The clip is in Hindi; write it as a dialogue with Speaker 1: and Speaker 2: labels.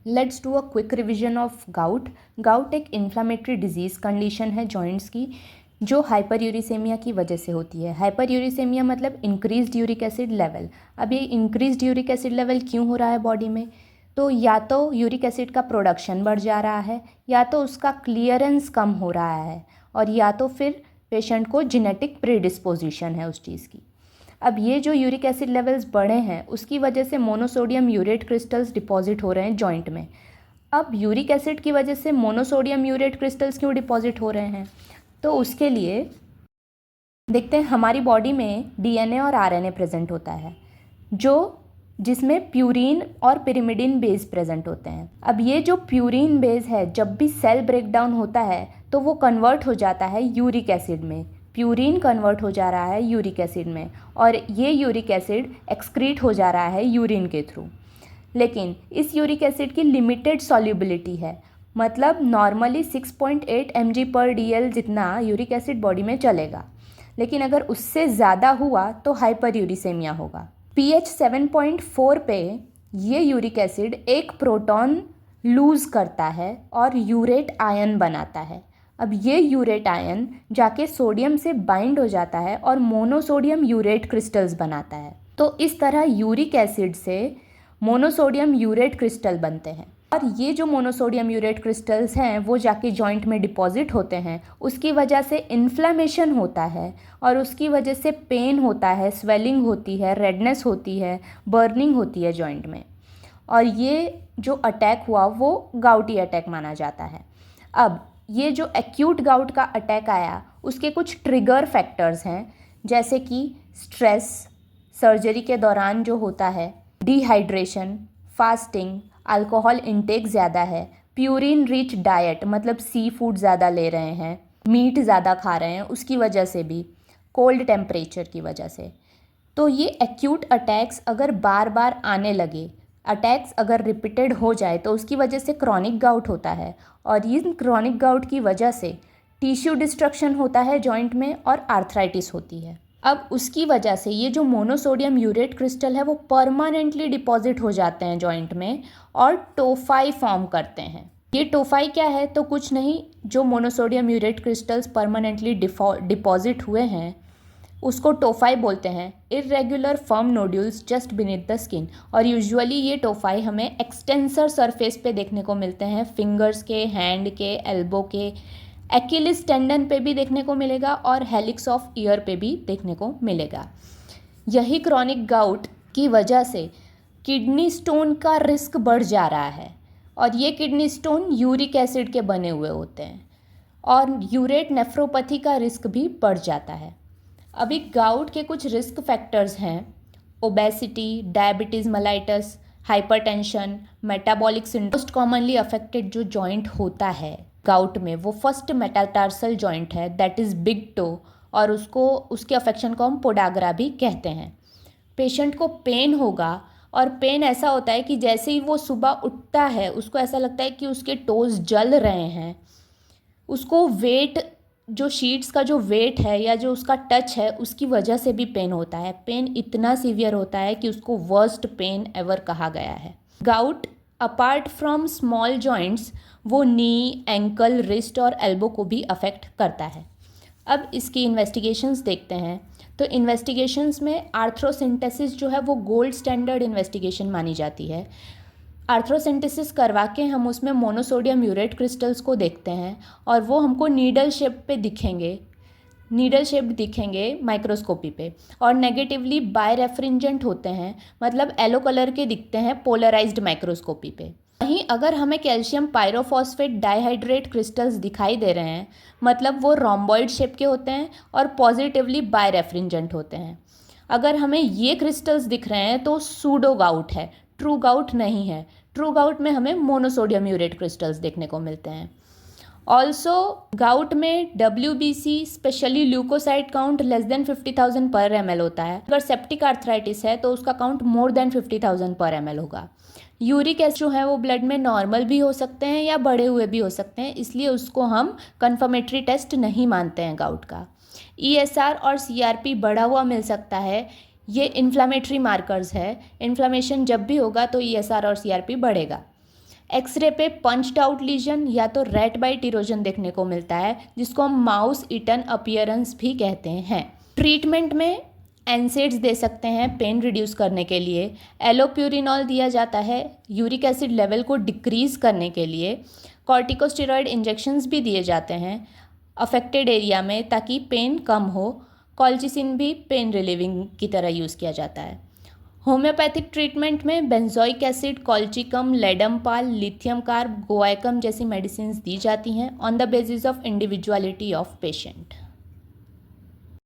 Speaker 1: Let's do a quick revision of gout. Gout एक इन्फ्लामेटरी डिजीज़ कंडीशन है जॉइंट्स की, जो हाइपर यूरिसेमिया की वजह से होती है। हाइपर यूरिसेमिया मतलब इंक्रीज्ड यूरिक एसिड लेवल। अब ये इंक्रीज्ड यूरिक एसिड लेवल क्यों हो रहा है बॉडी में? तो या तो यूरिक एसिड का प्रोडक्शन बढ़ जा रहा है, या तो उसका क्लियरेंस कम हो रहा है, और या तो फिर पेशेंट को जेनेटिक प्रीडिस्पोजिशन है उस चीज़ की। अब ये जो यूरिक एसिड लेवल्स बढ़े हैं उसकी वजह से मोनोसोडियम यूरेट क्रिस्टल्स डिपॉजिट हो रहे हैं जॉइंट में। अब यूरिक एसिड की वजह से मोनोसोडियम यूरेट क्रिस्टल्स क्यों डिपॉजिट हो रहे हैं? तो उसके लिए देखते हैं, हमारी बॉडी में डीएनए और आरएनए प्रेजेंट होता है, जिसमें प्यूरीन और पिरिमिडिन बेस प्रेजेंट होते हैं। अब ये जो प्यूरीन बेस है, जब भी सेल ब्रेकडाउन होता है तो वो कन्वर्ट हो जाता है यूरिक एसिड में। प्यूरीन कन्वर्ट हो जा रहा है यूरिक एसिड में, और ये यूरिक एसिड एक्सक्रीट हो जा रहा है यूरिन के थ्रू। लेकिन इस यूरिक एसिड की लिमिटेड सॉल्युबिलिटी है, मतलब नॉर्मली 6.8 mg/dl जितना यूरिक एसिड बॉडी में चलेगा, लेकिन अगर उससे ज़्यादा हुआ तो हाइपर यूरिसेमिया होगा। pH 7.4 पे ये यूरिक एसिड एक प्रोटॉन लूज़ करता है और यूरेट आयन बनाता है। अब ये यूरेट आयन जाके सोडियम से बाइंड हो जाता है और मोनोसोडियम यूरेट क्रिस्टल्स बनाता है। तो इस तरह यूरिक एसिड से मोनोसोडियम यूरेट क्रिस्टल बनते हैं, और ये जो मोनोसोडियम यूरेट क्रिस्टल्स हैं वो जाके जॉइंट में डिपॉजिट होते हैं। उसकी वजह से इन्फ्लेमेशन होता है, और उसकी वजह से पेन होता है, स्वेलिंग होती है, रेडनेस होती है, बर्निंग होती है जॉइंट में। और ये जो अटैक हुआ वो गाउटी अटैक माना जाता है। अब ये जो एक्यूट गाउट का अटैक आया उसके कुछ ट्रिगर फैक्टर्स हैं, जैसे कि स्ट्रेस, सर्जरी के दौरान जो होता है, डिहाइड्रेशन, फास्टिंग, अल्कोहल इंटेक ज़्यादा है, प्यूरिन रिच डाइट मतलब सी फूड ज़्यादा ले रहे हैं, मीट ज़्यादा खा रहे हैं, उसकी वजह से भी, कोल्ड टेम्परेचर की वजह से। तो ये एक्यूट अटैक्स अगर बार बार आने लगे, अटैक्स अगर रिपीटेड हो जाए, तो उसकी वजह से क्रॉनिक गाउट होता है, और इन क्रॉनिक गाउट की वजह से टिश्यू डिस्ट्रक्शन होता है जॉइंट में, और आर्थराइटिस होती है। अब उसकी वजह से ये जो मोनोसोडियम यूरेट क्रिस्टल है वो परमानेंटली डिपॉजिट हो जाते हैं जॉइंट में, और टोफाई फॉर्म करते हैं। ये टोफाई क्या है? तो कुछ नहीं, जो monosodium urate crystals permanently deposit हुए हैं उसको टोफाई बोलते हैं। Irregular firm nodules just beneath the skin. और यूजुअली ये टोफाई हमें एक्सटेंसर सरफेस पे देखने को मिलते हैं, फिंगर्स के, हैंड के, एल्बो के, एक्िलिस टेंडन पे भी देखने को मिलेगा, और हेलिक्स ऑफ ईयर पे भी देखने को मिलेगा। यही क्रॉनिक गाउट की वजह से किडनी स्टोन का रिस्क बढ़ जा रहा है, और ये किडनी स्टोन यूरिक एसिड के बने हुए होते हैं, और यूरेट नेफ्रोपैथी का रिस्क भी बढ़ जाता है। अभी गाउट के कुछ रिस्क फैक्टर्स हैं: obesity, diabetes mellitus, hypertension, metabolic syndrome. Most commonly affected जो जॉइंट होता है गाउट में वो फर्स्ट मेटाटार्सल जॉइंट है, दैट इज़ बिग टो, और उसके अफेक्शन को हम पोडाग्रा भी कहते हैं। पेशेंट को पेन होगा, और पेन ऐसा होता है कि जैसे ही वो सुबह उठता है उसको ऐसा लगता है कि उसके टोज़ जल रहे हैं। उसको वेट, जो शीट्स का जो वेट है या जो उसका टच है, उसकी वजह से भी पेन होता है। पेन इतना सीवियर होता है कि उसको वर्स्ट पेन एवर कहा गया है। Gout apart from small joints वो नी, एंकल, रिस्ट और एल्बो को भी अफेक्ट करता है। अब इसकी इन्वेस्टिगेशंस देखते हैं। तो इन्वेस्टिगेशंस में आर्थ्रोसिंथेसिस जो है वो गोल्ड स्टैंडर्ड इन्वेस्टिगेशन मानी जाती है। आर्थ्रोसिंथेसिस करवा के हम उसमें मोनोसोडियम यूरेट क्रिस्टल्स को देखते हैं, और वो हमको नीडल शेप दिखेंगे माइक्रोस्कोपी पे, और नेगेटिवली बायरेफ्रिंजेंट होते हैं, मतलब येलो कलर के दिखते हैं पोलराइज्ड माइक्रोस्कोपी पे। वहीं अगर हमें कैल्शियम पायरोफॉस्फेट डाइहाइड्रेट क्रिस्टल्स दिखाई दे रहे हैं, मतलब वो रोम्बॉइड शेप के होते हैं और पॉजिटिवली बायरेफ्रिंजेंट होते हैं। अगर हमें ये क्रिस्टल्स दिख रहे हैं तो सूडो गाउट है, ट्रू गाउट नहीं है। ट्रू गाउट में हमें मोनोसोडियम यूरेट क्रिस्टल्स देखने को मिलते हैं। ऑल्सो गाउट में WBC specially leucocyte count less than 50,000 पर ml होता है। अगर सेप्टिक आर्थराइटिस है तो उसका काउंट मोर देन 50,000 पर ml होगा। यूरिक एसिड जो है वो ब्लड में नॉर्मल भी हो सकते हैं या बढ़े हुए भी हो सकते हैं, इसलिए उसको हम कन्फर्मेटरी टेस्ट नहीं मानते हैं गाउट का। ESR और CRP बढ़ा हुआ मिल सकता है, ये इन्फ्लामेटरी मार्कर्स है। इन्फ्लामेशन जब भी होगा तो ESR और CRP बढ़ेगा। एक्सरे पे पंच्ड आउट लीजन या तो रेट बाइट इरोजन देखने को मिलता है, जिसको हम माउस ईटन अपीयरेंस भी कहते हैं। ट्रीटमेंट में एनसेड्स दे सकते हैं पेन रिड्यूस करने के लिए, एलोप्यूरिनॉल दिया जाता है यूरिक एसिड लेवल को डिक्रीज़ करने के लिए, कॉर्टिकोस्टेरॉइड इंजेक्शंस भी दिए जाते हैं अफेक्टेड एरिया में ताकि पेन कम हो। कॉल्चिसिन भी पेन रिलीविंग की तरह यूज़ किया जाता है। होम्योपैथिक ट्रीटमेंट में benzoic acid, colchicum, ledum pal, lithium carb, guaiacum जैसी मेडिसिन दी जाती हैं on the basis of individuality of patient.